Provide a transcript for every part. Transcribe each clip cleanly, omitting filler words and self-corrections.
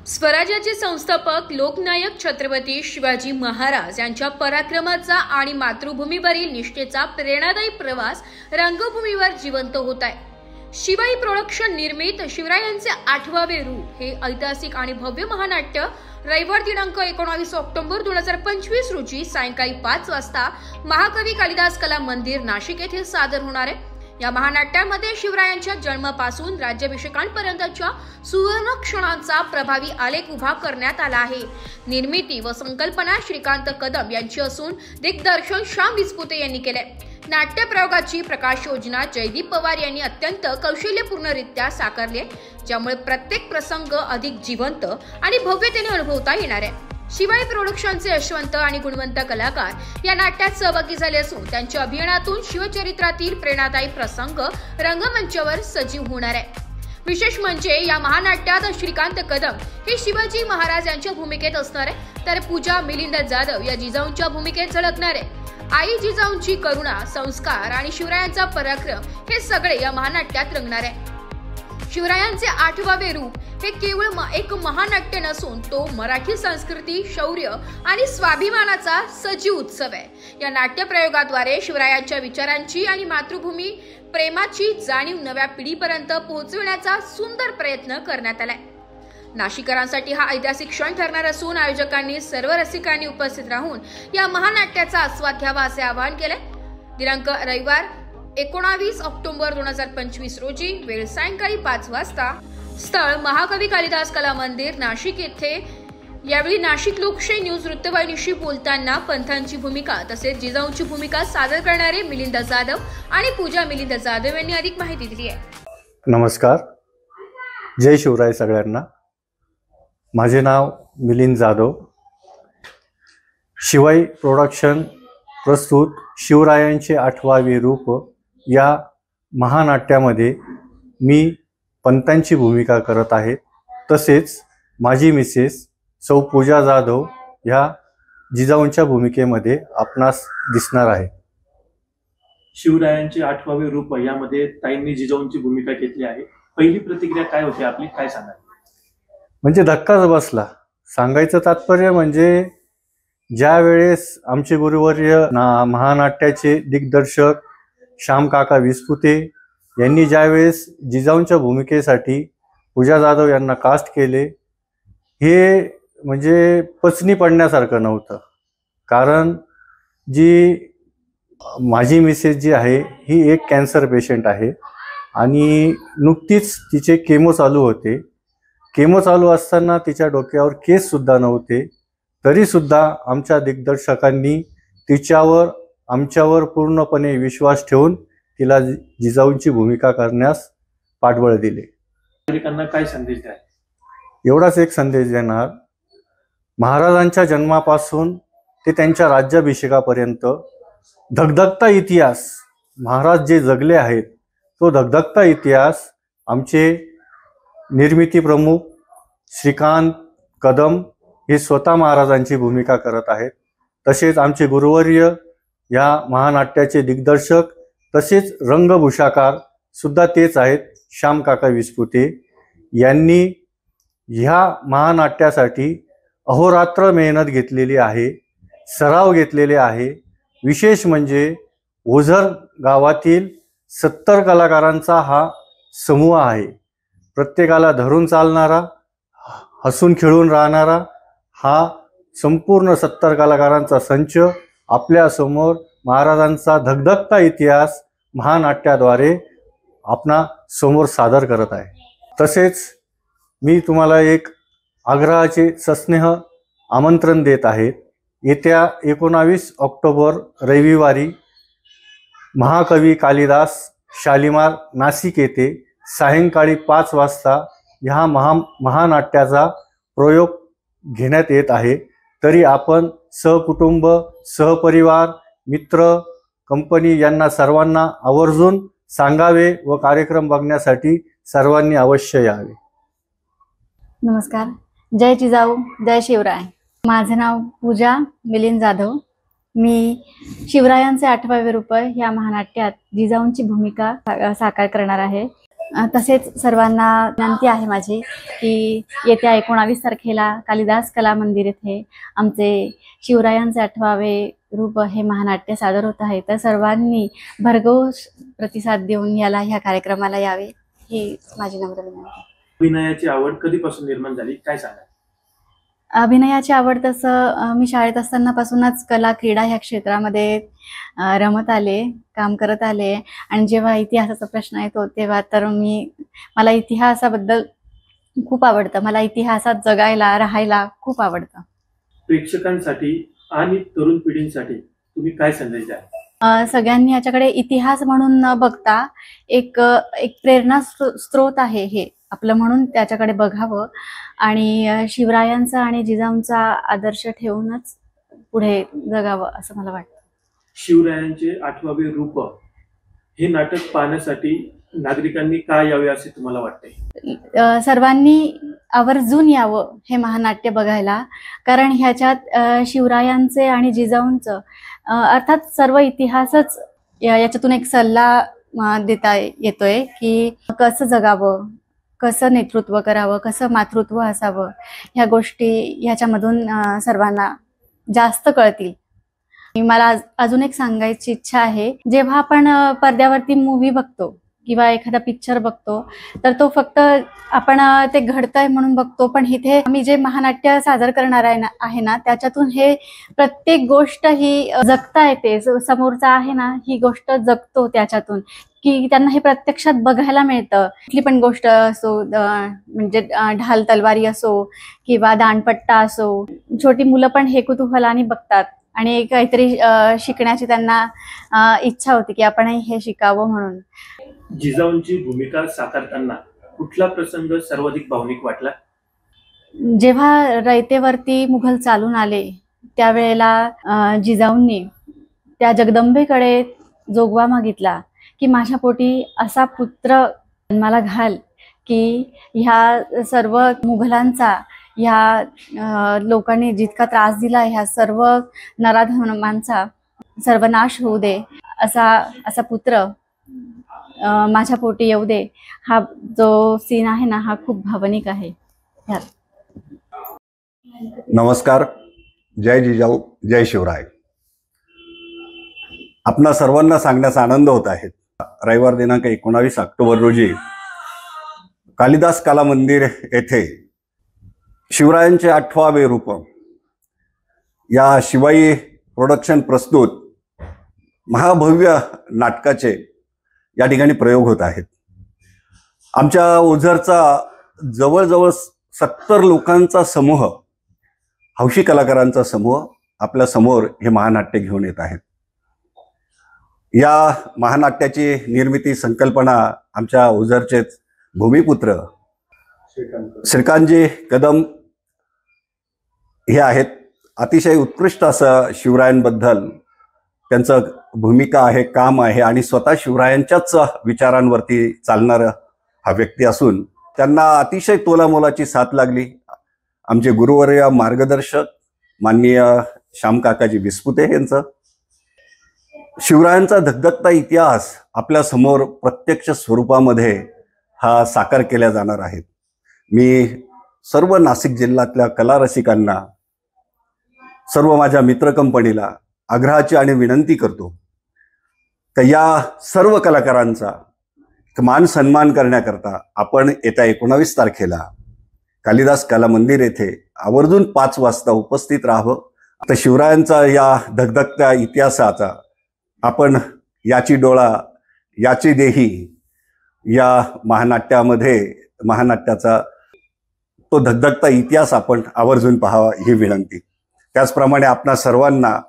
स्वराज्याचे संस्थापक लोकनायक छत्रपती शिवाजी महाराज यांच्या पराक्रमाचा आणि मातृभूमीवरील निष्ठेचा प्रेरणादायी प्रवास रंगभूमीवर जिवंत होत आहे। शिवाई प्रोडक्शन निर्मित शिवरायांचे 8वे रूप हे ऐतिहासिक आणि भव्य महानाट्य रविवार दिनांक 19 ऑक्टोबर 2025 रोजी सायंकाळी 5 वाजता महाकवी कालिदास कला मंदिर नाशिक येथे सादर होणार आहे। या महानाट्यामध्ये शिवरायांच्या जन्मापासून राज्याभिषेकांपर्यंतच्या सुवर्ण क्षणांचा प्रभावी आलेख उभा करण्यात आला आहे। निर्मिती व संकल्पना श्रीकांत कदम यांची असून दिग्दर्शन श्याम विस्पुते यांनी केले। नाट्य प्रयोगाची प्रकाश योजना जयदीप पवार यांनी अत्यंत कौशल्यपूर्णरित्या साकारली आहे, ज्यामुळे प्रत्येक प्रसंग अधिक जिवंत आणि भव्यतेने अनुभवता येणार आहे। शिवाई प्रोडक्शनचे यशवंत आणि गुणवंत कलाकार या नाट्यात सहभागी झाले असून त्यांच्या अभिनयातून शिवचरित्रातील प्रेरणादायी प्रसंग रंगमंचावर सजीव होणार आहे। विशेष म्हणजे या महानाट्यात श्रीकांत कदम हे शिवाजी महाराज यांच्या भूमिकेत असणार आहे, तर पूजा मिलिंद जाधव या जिजाऊंच्या भूमिकेत झळकणार आहे। आई जिजाऊंची करुणा, संस्कार आणि शिवरायांचा पराक्रम हे सगळे या महानाट्यात रंगणार आहे। शिवरायांचे 8वे रूप हे केवळ एक महानाट्य नसून तो मराठी संस्कृती, शौर्य आणि स्वाभिमानाचा सजीव उत्सव आहे। या नाट्यप्रयोगाद्वारे शिवरायांच्या विचारांची आणि मातृभूमी प्रेमाची जाणीव नव्या पिढीपर्यंत पोहोचविण्याचा सुंदर प्रयत्न करण्यात आलाय। नाशिकरांसाठी हा ऐतिहासिक क्षण ठरणार असून आयोजकांनी सर्व रसिकांनी उपस्थित राहून या महानाट्याचा आस्वाद घ्यावा असे आवाहन केले। दिनांक रविवार 19 ऑक्टोबर 2025 रोजी, वेळ सायंकाळी 5 वाजता, स्थळ महाकवी कालिदास कला मंदिर नाशिक येथे। यावेळी नाशिक लोकशाही न्यूज वृत्तवाहिनीशी बोलताना पंथांची भूमिका तसेच जिजाऊंची भूमिका सादर करणारे मिलिंद जाधव आणि पूजा मिलिंद जाधव यांनी अधिक माहिती दिली आहे। नमस्कार, जय शिवराय सगळ्यांना। माझे नाव मिलिंद जाधव। शिवाई प्रोडक्शन प्रस्तुत शिवरायांचे 8वे रूप या महानाट्यामध्ये मी पंतांची भूमिका करत आहे। तसेच माझी मिसेस सौ पूजा जाधव ह्या जिजाऊंच्या भूमिकेमध्ये आपणास दिसणार आहे। शिवरायांचे 8वे रूप यामध्ये ताईंनी जिजाऊंची भूमिका घेतली आहे। पहिली प्रतिक्रिया काय होती आपली, काय सांगाल? म्हणजे धक्काच बसला। सांगायचं तात्पर्य म्हणजे ज्या वेळेस आमचे गुरुवर्य महानाट्याचे दिग्दर्शक श्याम काका विस्पुते यांनी ज्यावेळेस जिजाऊंच्या भूमिकेसाठी पूजा जाधव यांना कास्ट केले, हे म्हणजे पचनी पडण्यासारखं नव्हतं। कारण जी माझी मिसेस जी आहे ही एक कॅन्सर पेशंट आहे आणि नुकतीच तिचे केमो चालू होते। केमो चालू असताना तिच्या डोक्यावर केस सुद्धा नव्हते, तरी सुद्धा आमच्या दिग्दर्शकांनी तिच्यावर आमच्यावर पूर्णपणे विश्वास ठेवून तिला जिजाऊंची भूमिका करण्यास पाठबळ दिले। नागरिकांना काय संदेश द्याल? एवढाच एक संदेश देणार, महाराजांच्या जन्मापासून ते त्यांच्या राज्याभिषेकापर्यंत धगधगता इतिहास, महाराज जे जगले आहेत तो धगधगता इतिहास आमचे निर्मिती प्रमुख श्रीकांत कदम हे स्वतः महाराजांची भूमिका करत आहेत। तसेच आमचे गुरुवर्य या महानाट्याचे दिग्दर्शक तसेच रंगभूषाकार सुद्धा तेच आहेत, श्याम काका विस्पुते यांनी ह्या महानाट्यासाठी अहोरात्र मेहनत घेतलेली आहे, सराव घेतलेले आहे। विशेष म्हणजे ओझर गावातील 70 कलाकारांचा हा समूह आहे। प्रत्येकाला धरून चालणारा, हसून खेळून राहणारा हा संपूर्ण 70 कलाकारांचा संच आपल्या समोर महाराजांचा धगधगता इतिहास महानाट्याद्वारे आपणा समोर सादर करत आहे। तसेच मी तुम्हाला एक आग्रहाचे सस्नेह आमंत्रण देत आहे। येत्या 19 ऑक्टोबर रविवारी महाकवी कालिदास शालिमार नाशिक येथे सायंकाळी 5 वाजता ह्या महानाट्याचा प्रयोग घेण्यात येत आहे। तरी आपण सहकुटुंब, सहपरिवार, मित्र, कंपनी यांना सर्वांना आवर्जून सांगावे व कार्यक्रम बघण्यासाठी सर्वांनी अवश्य यावे। नमस्कार, जय जिजाऊ, जय शिवराय। माझे नाव पूजा मिलिंद जाधव। मी शिवरायांचे 8वे रूप या महानाट्यात जिजाऊंची भूमिका साकार करणार आहे। तसेच सर्वांना विनंती आहे माझी की येत्या 19 तारखेला कालिदास कला मंदिर येथे आमचे शिवरायांचे 8वे रूप हे महानाट्य सादर होत आहे, तर सर्वांनी भरघोस प्रतिसाद देऊन ह्या कार्यक्रमाला यावे ही माझी नम्र विनंती. अभिनयाची आवड कधीपासून निर्माण झाली काय सांगा? अभिनयाची आवड तसं मी शाळेत असतानापासूनच कला क्रीडा ह्या क्षेत्रामध्ये रमत आले, काम करत आले. आणि जेव्हा इतिहासाचा प्रश्न येतो तेव्हा तर मला इतिहासाबद्दल खूप आवडतं. मला इतिहासात जगायला राहायला खूप आवडतं. प्रेक्षकांसाठी आणि तरुण पिढींसाठी तुम्ही काय संदेश द्याल? सगळ्यांनी याच्याकडे इतिहास म्हणून न बघता एक प्रेरणा स्रोत आहे हे आपलं म्हणून त्याच्याकडे बघावं आणि शिवरायांचा आणि जिजाऊंचा आदर्श ठेवूनच पुढे जगावं असं मला वाटतं. शिवरायांचे 8वे रूप हे नाटक पाहण्यासाठी नागरिकांनी काय यावे असे तुम्हाला वाटते? सर्वांनी आवर्जून यावं हे महानाट्य बघायला, कारण ह्याच्यात शिवरायांचे आणि जिजाऊंचं अर्थात सर्व इतिहासच याच्यातून एक सल्ला देता येतोय की कसं जगावं, कसं नेतृत्व करावं, कसं मातृत्व असावं, ह्या गोष्टी ह्याच्यामधून सर्वांना जास्त कळतील. मला अजून एक सांगायची इच्छा आहे, जेव्हा आपण पडद्यावरती मूवी बघतो किंवा एखादा पिक्चर बघतो तर तो फक्त आपण ते घडतंय म्हणून बघतो, पण इथे आम्ही जे महानाट्य सादर करणार आहे ना त्याच्यातून हे प्रत्येक गोष्ट ही जगता येते. समोरचा आहे ना ही गोष्ट जगतो त्याच्यातून, की त्यांना हे प्रत्यक्षात बघायला मिळतं. कुठली पण गोष्ट असो, म्हणजे ढाल तलवारी असो किंवा दांडपट्टा असो, छोटी मुलं पण हे कुतूहलाने बघतात आणि काहीतरी शिकण्याची त्यांना इच्छा होती की आपणही हे शिकावं म्हणून. जिजाऊंची भूमिका साकारताना कुठला प्रसंग सर्वाधिक भावनिक वाटला? जेव्हा रयतेवरती मुघल चालून आले त्यावेळेला जिजाऊंनी त्या जगदंबेकडे जोगवा मागितला की माझ्या पोटी असा पुत्र जन्माला घाल की ह्या सर्व मुघलांचा, ह्या लोकांनी जितका त्रास दिला ह्या सर्व नराधमांचा सर्वनाश होऊ दे, असा पुत्र माझ्या पोटी येऊ दे. हा जो सीन आहे ना हा खूप भावनिक आहे. नमस्कार, जय जिजाऊ, जय शिवराय. आपणा सर्वांना सांगण्याचा आनंद होत आहे, रविवार दिनांक 19 ऑक्टोबर रोजी कालिदास कला मंदिर येथे शिवरायांचे 8वे रूप या शिवाई प्रोडक्शन प्रस्तुत महाभव्य नाटकाचे या ठिकाणी प्रयोग होत आहेत. आमच्या ओझरचा जवळजवळ 70 लोकांचा समूह, हौशी कलाकारांचा समूह आपल्या समोर हे महानाट्य घेऊन येत आहेत. या महानाट्याची निर्मिती संकल्पना आमच्या ओझरचेच भूमिपुत्र श्रीकांतजी कदम हे आहेत. अतिशय उत्कृष्ट असं शिवरायांबद्दल त्यांचं भूमिका आहे, काम आहे आणि स्वतः शिवरायांच्याच विचारांवरती चालणारा हा व्यक्ती असून त्यांना अतिशय तोलामोलाची साथ लागली. आमचे गुरुवर्य मार्गदर्शक माननीय श्यामकाकाजी विस्पुते यांचं. शिवरायांचा धगधगता इतिहास आपल्या समोर प्रत्यक्ष स्वरूपामध्ये हा साकार केला जाणार आहे. मी सर्व नाशिक जिल्ह्यातल्या कलारसिकांना, सर्व माझ्या मित्र कंपनीला आग्रहाची आणि विनंती करतो की या सर्व कलाकारांचा मान सन्मान करण्याकरता आपण येत्या 19 तारखेला कालिदास कला मंदिर येथे आवर्जून 5 वाजता उपस्थित राहावं. आता शिवरायांचा या धगधगत्या इतिहासाचा आपण याची डोळा याची देही या महानाट्याचा तो धगधगता इतिहास आपण आवर्जून पाहावा ही विनंती. त्याचप्रमाणे आपणा सर्वांना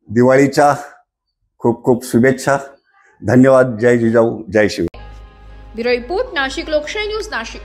दिवाळीच्या खूप खूप शुभेच्छा. धन्यवाद. जय जिजाऊ, जय शिवराय. ब्युरो रिपोर्ट, नाशिक लोकशाही न्यूज, नाशिक.